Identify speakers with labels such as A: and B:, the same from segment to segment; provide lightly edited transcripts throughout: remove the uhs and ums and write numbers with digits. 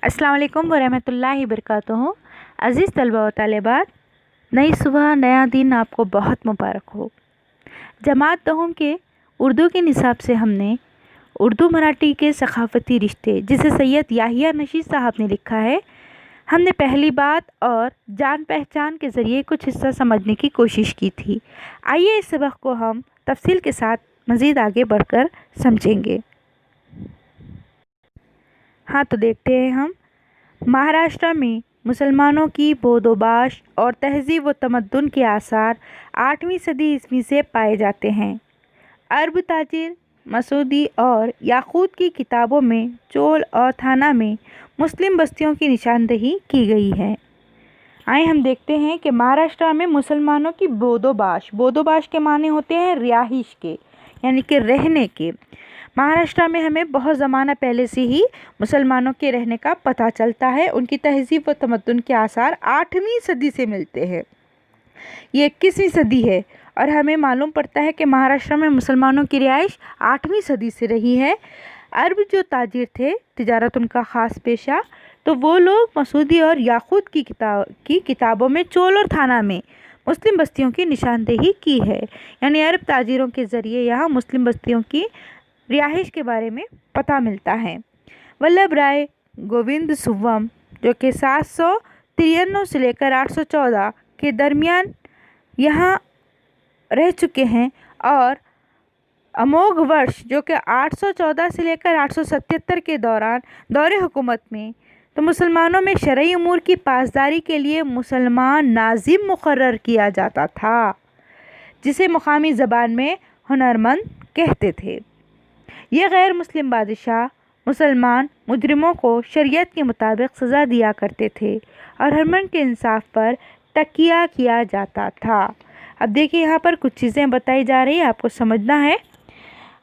A: अस्सलाम वालेकुम वरहमतुल्लाहि वबरकातुहू। अज़ीज़ तलबा व तालिबात, नई सुबह नया दिन आपको बहुत मुबारक हो। जमात दहम के उर्दू के निसाब से हमने उर्दू मराठी के सखाफ़ती रिश्ते, जिसे सैयद याहिया नशीद साहब ने लिखा है, हमने पहली बात और जान पहचान के ज़रिए कुछ हिस्सा समझने की कोशिश की थी। आइए इस सबक को हम तफसील के साथ मज़ीद आगे बढ़कर समझेंगे। हाँ, तो देखते हैं हम। महाराष्ट्र में मुसलमानों की बोदोबाश और तहज़ीब व तमद्दुन के आसार 8वीं सदी ईस्वी से पाए जाते हैं। अरब ताजिर मसूदी और याकूत की किताबों में चोल और थाना में मुस्लिम बस्तियों की निशानदेही की गई है। आइए हम देखते हैं कि महाराष्ट्र में मुसलमानों की बोदोबाश के माने होते हैं रिहाइश के, यानी कि रहने के। महाराष्ट्र में हमें बहुत ज़माना पहले से ही मुसलमानों के रहने का पता चलता है। उनकी तहज़ीब व तमद्दुन के आसार 8वीं सदी से मिलते हैं। ये 21वीं सदी है और हमें मालूम पड़ता है कि महाराष्ट्र में मुसलमानों की रिहाइश 8वीं सदी से रही है। अरब जो ताजिर थे, तिजारत उनका ख़ास पेशा, तो वो लोग मसूदी और याकूत की किताबों में चोल और थाना में मुस्लिम बस्तियों की निशानदेही की है। यानी अरब ताजिरों के ज़रिए यहाँ मुस्लिम बस्तियों की रिहाइश के बारे में पता मिलता है। वल्लभ राय गोविंद सुव्वम, जो कि 793 से लेकर 814 के दरमियान यहाँ रह चुके हैं, और अमोघ वर्ष जो कि 814 से लेकर 877 के दौरान दौरे हुकूमत में तो मुसलमानों में शरई उमूर की पासदारी के लिए मुसलमान नाजिम मुकर्रर किया जाता था, जिसे मुकामी ज़बान में हुनरमंद कहते थे। ये गैर मुस्लिम बादशाह मुसलमान मुजरिमों को शरीयत के मुताबिक सज़ा दिया करते थे और हरमन के इंसाफ पर तकिया किया जाता था। अब देखिए, यहाँ पर कुछ चीज़ें बताई जा रही है, आपको समझना है।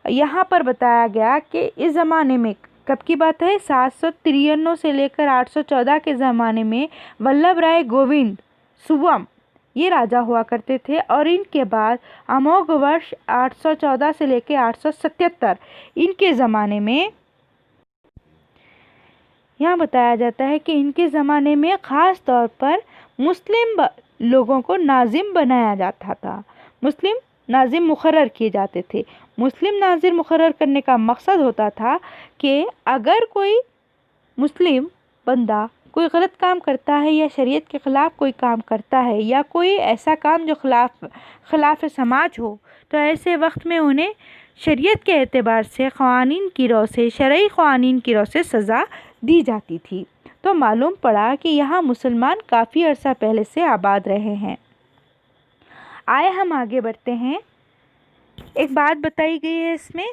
A: यहाँ पर बताया गया कि इस ज़माने में, कब की बात है, 793 से लेकर 814 के ज़माने में वल्लभ राय गोविंद सुव्वम ये राजा हुआ करते थे, और इनके बाद अमोघ वर्ष 814 से लेकर 877 इनके ज़माने में यहाँ बताया जाता है कि इनके ज़माने में ख़ास तौर पर मुस्लिम लोगों को नाजिम बनाया जाता था। मुस्लिम नाजिम मुकर्रर किए जाते थे। मुस्लिम नाजिम मुकर्रर करने का मकसद होता था कि अगर कोई मुस्लिम बंदा कोई गलत काम करता है या शरीयत के ख़िलाफ़ कोई काम करता है या कोई ऐसा काम जो खिलाफ समाज हो, तो ऐसे वक्त में उन्हें शरीयत के एतबार से क़वानीन की रौ से, शरई क़वानीन की रौ से सज़ा दी जाती थी। तो मालूम पड़ा कि यहाँ मुसलमान काफ़ी अरसा पहले से आबाद रहे हैं। आए हम आगे बढ़ते हैं। एक बात बताई गई है इसमें,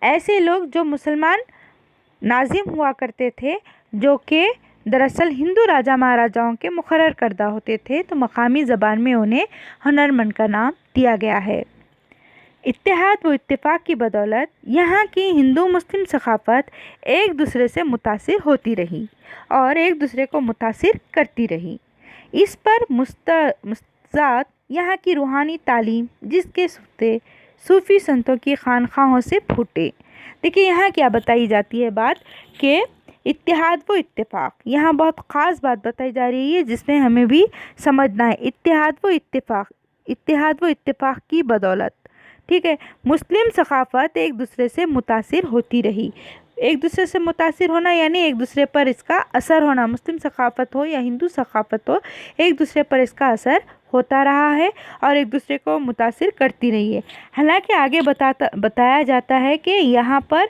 A: ऐसे लोग जो मुसलमान नाजिम हुआ करते थे, जो कि दरअसल हिंदू राजा महाराजाओं के मुकर्रर करदा होते थे, तो मकामी ज़बान में उन्हें हुनरमंद का नाम दिया गया है। इत्तेहाद व इत्तेफाक की बदौलत यहाँ की हिंदू मुस्लिम सकाफ़त एक दूसरे से मुतासिर होती रही और एक दूसरे को मुतासिर करती रही। इस पर मुस्तज़ाद यहाँ की रूहानी तालीम, जिसके सूते सूफ़ी संतों की खानखाहों से फूटे। देखिए, यहाँ क्या बताई जाती है बात कि इत्तेहाद व इत्तेफाक, यहाँ बहुत ख़ास बात बताई जा रही है जिसमें हमें भी समझना है। इत्तेहाद व इत्तेफाक की बदौलत, ठीक है, मुस्लिम सकाफ़त एक दूसरे से मुतासिर होती रही। एक दूसरे से मुतासिर होना यानी एक दूसरे पर इसका असर होना। मुस्लिम सकाफ़त हो या हिंदू सकाफ़त हो, एक दूसरे पर इसका असर होता रहा है और एक दूसरे को मुतासिर करती रही है। हालांकि आगे बताया जाता है कि यहाँ पर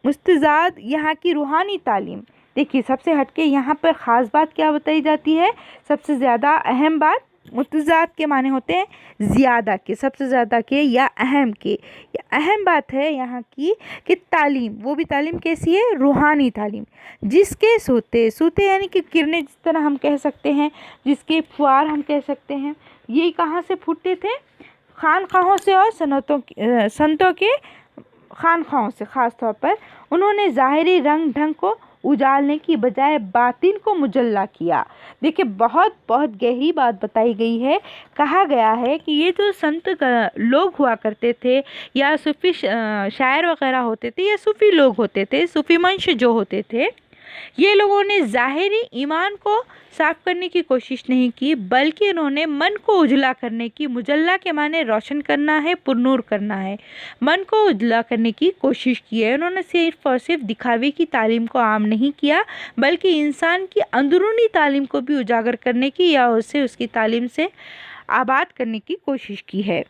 A: मुस्तज़ाद यहाँ की रूहानी तालीम, देखिए सबसे हटके यहाँ पर ख़ास बात क्या बताई जाती है, सबसे ज़्यादा अहम बात, मुतज़ाद के माने होते हैं ज़्यादा के, सबसे ज़्यादा के या अहम के। अहम बात है यहाँ की कि तालीम, वो भी तालीम कैसी है, रूहानी तालीम, जिसके सूते यानी कि किरणें, जिस तरह हम कह सकते हैं, जिसके फुआर हम कह सकते हैं, ये कहाँ से फूटते थे, खानखाहों से और संतों के खानखाहों से। ख़ास तौर पर उन्होंने ज़ाहिरी रंग ढंग को उजालने की बजाय बातिन को मुजल्ला किया। देखिए, बहुत गहरी बात बताई गई है। कहा गया है कि ये जो संत लोग हुआ करते थे या सूफ़ी शायर वगैरह होते थे या सूफ़ी लोग होते थे, सूफ़ी मंश जो होते थे, یہ لوگوں نے ظاہری ایمان کو صاف کرنے کی کوشش نہیں کی، بلکہ انہوں نے من کو اجلا کرنے کی، مجلہ کے معنی روشن کرنا ہے، پرنور کرنا ہے، من کو اجلا کرنے کی کوشش کی ہے۔ انہوں نے صرف اور صرف دکھاوے کی تعلیم کو عام نہیں کیا، بلکہ انسان کی اندرونی تعلیم کو بھی اجاگر کرنے کی یا اسے اس کی تعلیم سے آباد کرنے کی کوشش کی ہے،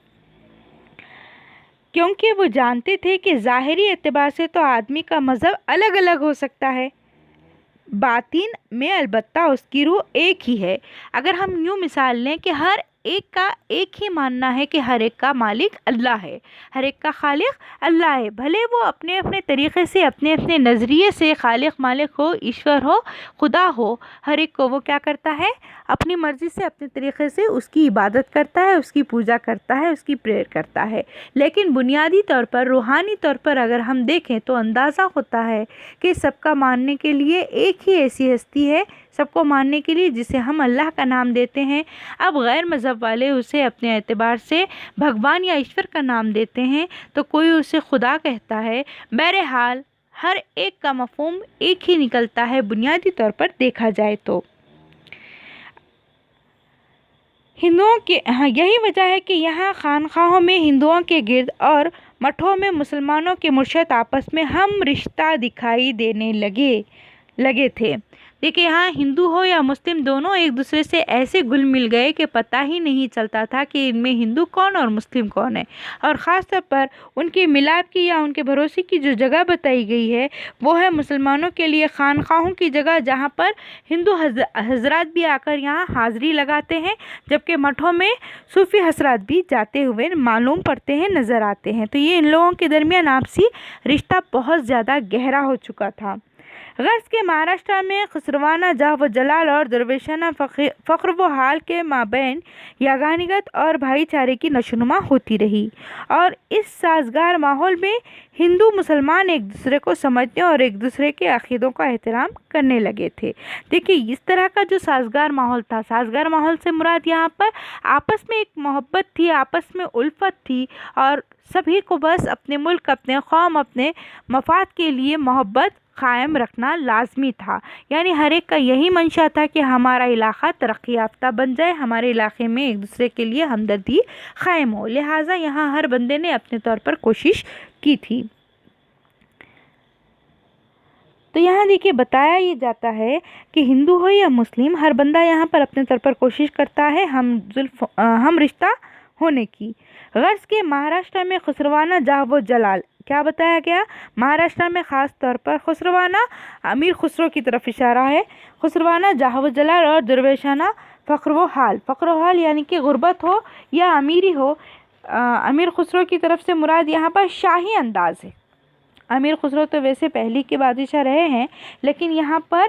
A: کیونکہ وہ جانتے تھے کہ ظاہری اعتبار سے تو آدمی کا مذہب الگ الگ ہو سکتا ہے، باطن میں البتہ اس کی روح ایک ہی ہے۔ اگر ہم یوں مثال لیں کہ ہر ایک کا ایک ہی ماننا ہے کہ ہر ایک کا مالک اللہ ہے، ہر ایک کا خالق اللہ ہے، بھلے وہ اپنے اپنے طریقے سے، اپنے اپنے نظریے سے خالق مالک ہو، ایشور ہو، خدا ہو، ہر ایک کو وہ کیا کرتا ہے؟ اپنی مرضی سے، اپنے طریقے سے اس کی عبادت کرتا ہے، اس کی پوجا کرتا ہے، اس کی پریئر کرتا ہے۔ لیکن بنیادی طور پر، روحانی طور پر اگر ہم دیکھیں تو اندازہ ہوتا ہے کہ سب کا ماننے کے لیے ایک ہی ایسی ہستی ہے، سب کو ماننے کے لیے جسے ہم اللہ کا نام دیتے ہیں۔ اب غیر مذہب والے اسے اپنے اعتبار سے بھگوان یا ایشور کا نام دیتے ہیں، تو کوئی اسے خدا کہتا ہے۔ بہرحال ہر ایک کا مفہوم ایک ہی نکلتا ہے بنیادی طور پر دیکھا جائے تو۔ ہندوؤں کے یہی وجہ ہے کہ یہاں خانقاہوں میں ہندوؤں کے گرد اور مٹھوں میں مسلمانوں کے مرشد آپس میں ہم رشتہ دکھائی دینے لگے تھے۔ دیکھیں، یہاں ہندو ہو یا مسلم، دونوں ایک دوسرے سے ایسے گل مل گئے کہ پتہ ہی نہیں چلتا تھا کہ ان میں ہندو کون اور مسلم کون ہے۔ اور خاص طور پر ان کے ملاپ کی یا ان کے بھروسے کی جو جگہ بتائی گئی ہے وہ ہے مسلمانوں کے لیے خانقاہوں کی جگہ، جہاں پر ہندو حضرات بھی آ کر یہاں حاضری لگاتے ہیں، جبکہ مٹھوں میں صوفی حضرات بھی جاتے ہوئے معلوم پڑتے ہیں، نظر آتے ہیں۔ تو یہ ان لوگوں کے درمیان آپسی رشتہ بہت زیادہ گہرا ہو چکا تھا۔ غرض کے مہاراشٹر میں خسروانہ جاہ و جلال اور درویشانہ فخر و حال کے مابین یگانگت اور بھائی چارے کی نشوونما ہوتی رہی، اور اس سازگار ماحول میں ہندو مسلمان ایک دوسرے کو سمجھنے اور ایک دوسرے کے عقیدوں کا احترام کرنے لگے تھے۔ دیکھیے، اس طرح کا جو سازگار ماحول تھا، سازگار ماحول سے مراد یہاں پر آپس میں ایک محبت تھی، آپس میں الفت تھی، اور سبھی کو بس اپنے ملک، اپنے قوم، اپنے مفاد کے لیے محبت قائم رکھنا لازمی تھا۔ یعنی ہر ایک کا یہی منشا تھا کہ ہمارا علاقہ ترقی یافتہ بن جائے، ہمارے علاقے میں ایک دوسرے کے لیے ہمدردی قائم ہو، لہٰذا یہاں ہر بندے نے اپنے طور پر کوشش کی تھی۔ تو یہاں دیکھیے بتایا یہ جاتا ہے کہ ہندو ہو یا مسلم، ہر بندہ یہاں پر اپنے طور پر کوشش کرتا ہے ہم رشتہ ہونے کی۔ غرض کے مہاراشٹر میں خسروانہ جاہ و جلال، کیا بتایا گیا؟ مہاراشٹر میں خاص طور پر خسروانہ، امیر خسرو کی طرف اشارہ ہے، خسروانہ جاہ و جلال اور درویشانہ فخر و حال۔ فخر و حال یعنی کہ غربت ہو یا امیری ہو، امیر خسرو کی طرف سے مراد یہاں پر شاہی انداز ہے۔ امیر خسرو تو ویسے پہلے کے بادشاہ رہے ہیں، لیکن یہاں پر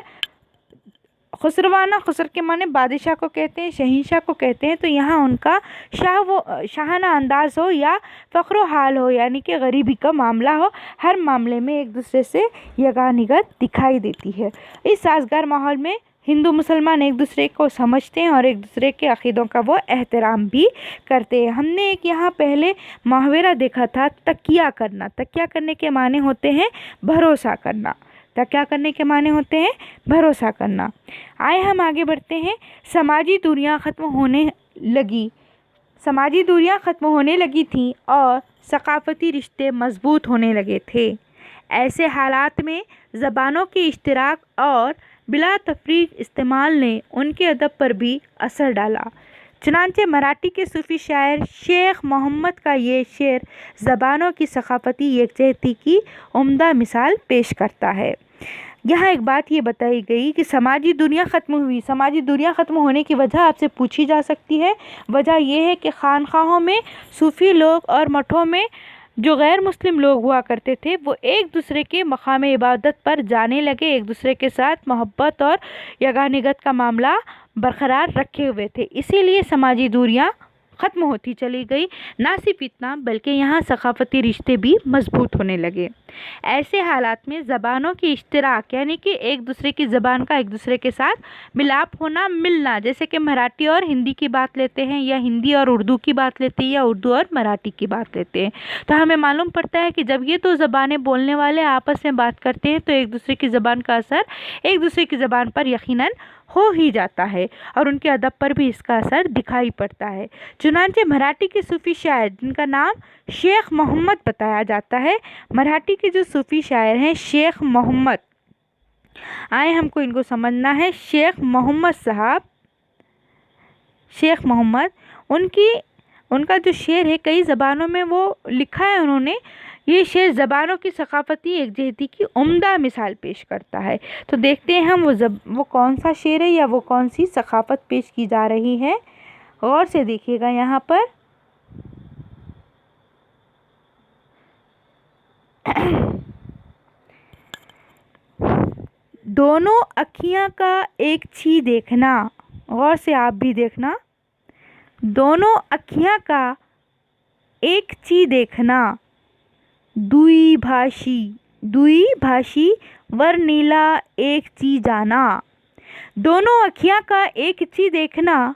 A: خسروانہ، خسر کے معنی بادشاہ کو کہتے ہیں، شہنشاہ کو کہتے ہیں، تو یہاں ان کا شاہانہ انداز ہو یا فخر و حال ہو، یعنی کہ غریبی کا معاملہ ہو، ہر معاملے میں ایک دوسرے سے یگانگت دکھائی دیتی ہے۔ اس سازگار ماحول میں ہندو مسلمان ایک دوسرے کو سمجھتے ہیں اور ایک دوسرے کے عقیدوں کا وہ احترام بھی کرتے ہیں۔ ہم نے ایک یہاں پہلے محاورہ دیکھا تھا، تکیہ کرنا۔ تکیہ کرنے کے معنی ہوتے ہیں بھروسہ کرنا۔ تکیہ کرنے کے معنی ہوتے ہیں بھروسہ کرنا۔ آئے ہم آگے بڑھتے ہیں۔ سماجی دوریاں ختم ہونے لگی تھیں اور ثقافتی رشتے مضبوط ہونے لگے تھے۔ ایسے حالات میں زبانوں کے اشتراک اور بلا تفریق استعمال نے ان کے ادب پر بھی اثر ڈالا۔ چنانچہ مراٹھی کے صوفی شاعر شیخ محمد کا یہ شعر زبانوں کی ثقافتی یکجہتی کی عمدہ مثال پیش کرتا ہے۔ یہاں ایک بات یہ بتائی گئی کہ سماجی دوریاں ختم ہوئی۔ سماجی دوریاں ختم ہونے کی وجہ آپ سے پوچھی جا سکتی ہے۔ وجہ یہ ہے کہ خانقاہوں میں صوفی لوگ اور مٹھوں میں جو غیر مسلم لوگ ہوا کرتے تھے، وہ ایک دوسرے کے مقام عبادت پر جانے لگے، ایک دوسرے کے ساتھ محبت اور یگانگت کا معاملہ برقرار رکھے ہوئے تھے، اسی لیے سماجی دوریاں ख़त्म होती चली गई। ना सिर्फ इतना बल्कि यहाँ सकाफ़ती रिश्ते भी मजबूत होने लगे। ऐसे हालात में ज़बानों की इश्तराक यानी कि एक दूसरे की ज़बान का एक दूसरे के साथ मिलाप होना, मिलना, जैसे कि मराठी और हिंदी की बात लेते हैं या हिंदी और उर्दू की बात लेते हैं या उर्दू और मराठी की बात लेते हैं, तो हमें मालूम पड़ता है कि जब ये दो ज़बानें बोलने वाले आपस में बात करते हैं तो एक दूसरे की ज़बान का असर एक दूसरे की ज़बान पर यकीनन हो ही जाता है और उनके अदब पर भी इसका असर दिखाई पड़ता है। चुनांचे मराठी के सूफ़ी शायर जिनका नाम शेख मोहम्मद बताया जाता है, मराठी के जो सूफ़ी शायर हैं शेख मोहम्मद, आए हमको इनको समझना है। शेख मोहम्मद साहब, शेख मोहम्मद, उनका जो शेर है कई ज़बानों में वो लिखा है उन्होंने। ये शेर ज़बानों की सकाफ़ती एकजहती की उम्दा मिसाल पेश करता है। तो देखते हैं हम वो कौन सा शेर है या वो कौन सी सकाफ़त पेश की जा रही है। गौर से देखिएगा यहाँ पर। दोनों अखियाँ का एक छी देखना, गौर से आप भी देखना। दोनों अखियाँ का एक छी देखना, दुई भाषी वर नीला एक ची जाना। दोनों अखियाँ का एक ची देखना,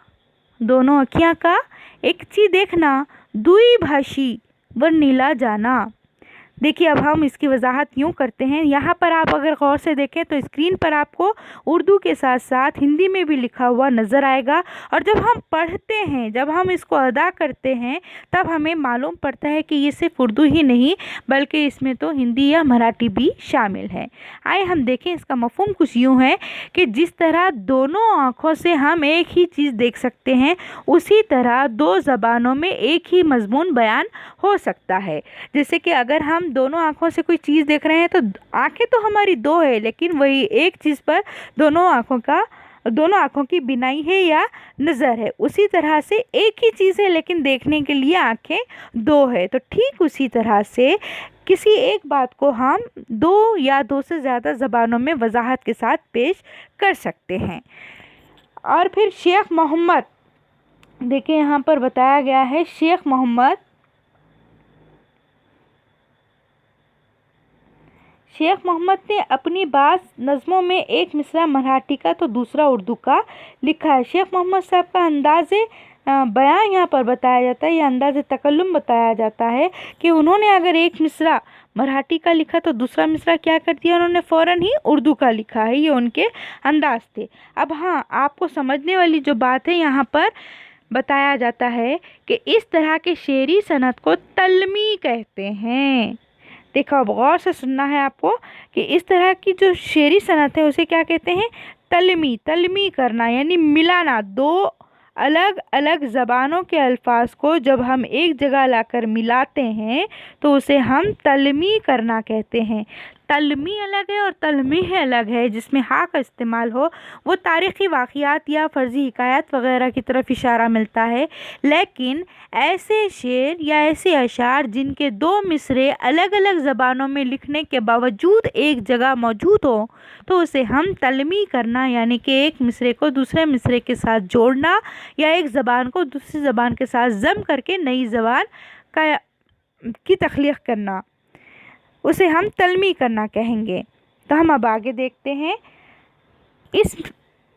A: दोनों अखियाँ का एक ची देखना, दुई भाषी वर नीला जाना। देखिए अब हम इसकी वजाहत यूँ करते हैं। यहाँ पर आप अगर गौर से देखें तो स्क्रीन पर आपको उर्दू के साथ साथ हिंदी में भी लिखा हुआ नज़र आएगा और जब हम पढ़ते हैं, जब हम इसको अदा करते हैं तब हमें मालूम पड़ता है कि ये सिर्फ उर्दू ही नहीं बल्कि इसमें तो हिंदी या मराठी भी शामिल है। आइए हम देखें। इसका मफ़हूम कुछ यूँ है कि जिस तरह दोनों आँखों से हम एक ही चीज़ देख सकते हैं उसी तरह दो ज़बानों में एक ही मज़मून बयान हो सकता है। जैसे कि अगर हम दोनों आँखों से कोई चीज़ देख रहे हैं तो आँखें तो हमारी दो है लेकिन वही एक चीज़ पर दोनों आँखों की बिनाई है या नज़र है। उसी तरह से एक ही चीज़ है लेकिन देखने के लिए आँखें दो है। तो ठीक उसी तरह से किसी एक बात को हम दो या दो से ज़्यादा ज़बानों में वजाहत के साथ पेश कर सकते हैं। और फिर शेख मोहम्मद, देखिए यहाँ पर बताया गया है शेख मोहम्मद ने अपनी बाज़ नज़मों में एक मिसरा मराठी का तो दूसरा उर्दू का लिखा है। शेख मोहम्मद साहब का अंदाज़े बयां यहाँ पर बताया जाता है या अंदाज़े तकल्लुम बताया जाता है कि उन्होंने अगर एक मिसरा मराठी का लिखा तो दूसरा मिसरा क्या कर दिया, उन्होंने फ़ौरन ही उर्दू का लिखा है। ये उनके अंदाज़ थे। अब हाँ, आपको समझने वाली जो बात है यहाँ पर बताया जाता है कि इस तरह के शेरी सनत को तलमी कहते हैं। देखो अब गौर से सुनना है आपको कि इस तरह की जो शेरी सनत है उसे क्या कहते हैं, तलमी करना यानी मिलाना। दो अलग अलग ज़बानों के अल्फाज को जब हम एक जगह लाकर मिलाते हैं तो उसे हम तलमी करना कहते हैं। तलमी अलग है और तलमीह अलग है। जिसमें हा का इस्तेमाल हो वो तारीख़ी वाक़ियात या फ़र्ज़ी हिकायत वग़ैरह की तरफ इशारा मिलता है, लेकिन ऐसे शेर या ऐसे अशार जिनके दो मिसरे अलग अलग ज़बानों में लिखने के बावजूद एक जगह मौजूद हो तो उसे हम तलमी करना यानी कि एक मिसरे को दूसरे मिसरे के साथ जोड़ना या एक ज़बान को दूसरी ज़बान के साथ ज़म करके नई ज़बान की तख्लीक़ करना, उसे हम तलमी करना कहेंगे। तो हम अब आगे देखते हैं। इस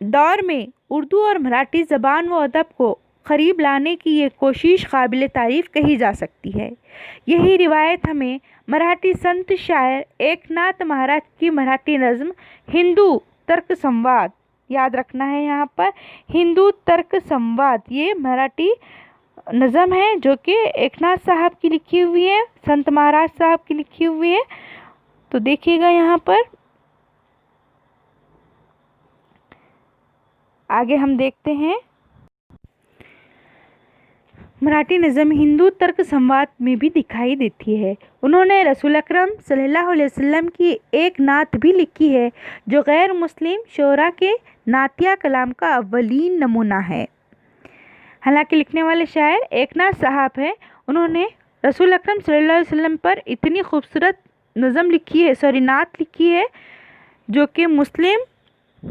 A: दौर में उर्दू और मराठी ज़बान व अदब को करीब लाने की ये कोशिश काबिल तारीफ़ कही जा सकती है। यही रिवायत हमें मराठी संत शायर एकनाथ महाराज की मराठी नज़्म हिंदू तर्क संवाद, याद रखना है यहाँ पर हिंदू तर्क संवाद, ये मराठी नज़म है जो कि एकनाथ साहब की लिखी हुई है, संत महाराज साहब की लिखी हुई है। तो देखिएगा यहाँ पर आगे हम देखते हैं। मराठी नज़म हिंदू तर्क संवाद में भी दिखाई देती है। उन्होंने रसूल अकरम सल्लल्लाहु अलैहि वसल्लम की एक नात भी लिखी है जो गैर मुस्लिम शोरा के नातिया कलाम का अव्वलीन नमूना है। हालांकि लिखने वाले शायर एकनाथ साहब हैं। उन्होंने रसूल अकरम सल्लल्लाहु अलैहि वसल्लम पर इतनी खूबसूरत नज़म लिखी है, नात लिखी है जो कि मुस्लिम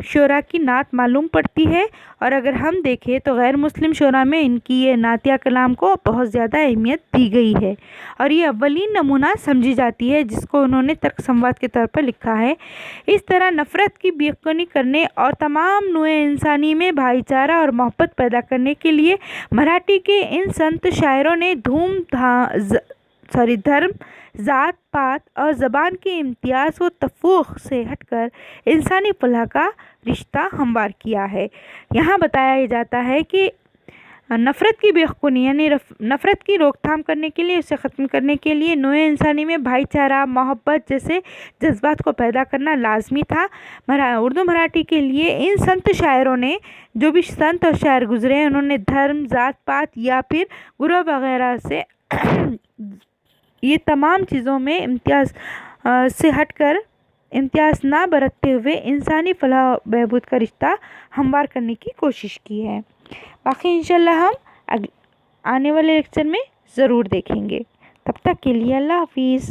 A: شعراء کی نعت معلوم پڑتی ہے، اور اگر ہم دیکھیں تو غیر مسلم شعراء میں ان کی یہ نعتیہ کلام کو بہت زیادہ اہمیت دی گئی ہے، اور یہ اولین نمونہ سمجھی جاتی ہے جس کو انہوں نے ترک سمواد کے طور پر لکھا ہے۔ اس طرح نفرت کی بیخونی کرنے اور تمام نوع انسانی میں بھائی چارہ اور محبت پیدا کرنے کے لیے مراٹھی کے ان سنت شاعروں نے دھرم، ذات پات اور زبان کے امتیاز و تفوق سے ہٹ کر انسانی فلاح کا رشتہ ہموار کیا ہے۔ یہاں بتایا جاتا ہے کہ نفرت کی بیخونی یعنی نفرت کی روک تھام کرنے کے لیے، اسے ختم کرنے کے لیے نوع انسانی میں بھائی چارہ، محبت جیسے جذبات کو پیدا کرنا لازمی تھا۔ اردو مراٹھی کے لیے ان سنت شاعروں نے، جو بھی سنت اور شاعر گزرے ہیں، انہوں نے دھرم، ذات پات یا پھر گروہ وغیرہ سے یہ تمام چیزوں میں امتیاز سے ہٹ کر، امتیاز نہ برتتے ہوئے انسانی فلاح و بہبود کا رشتہ ہموار کرنے کی کوشش کی ہے۔ باقی انشاءاللہ ہم آنے والے لیکچر میں ضرور دیکھیں گے۔ تب تک کے لیے اللہ حافظ۔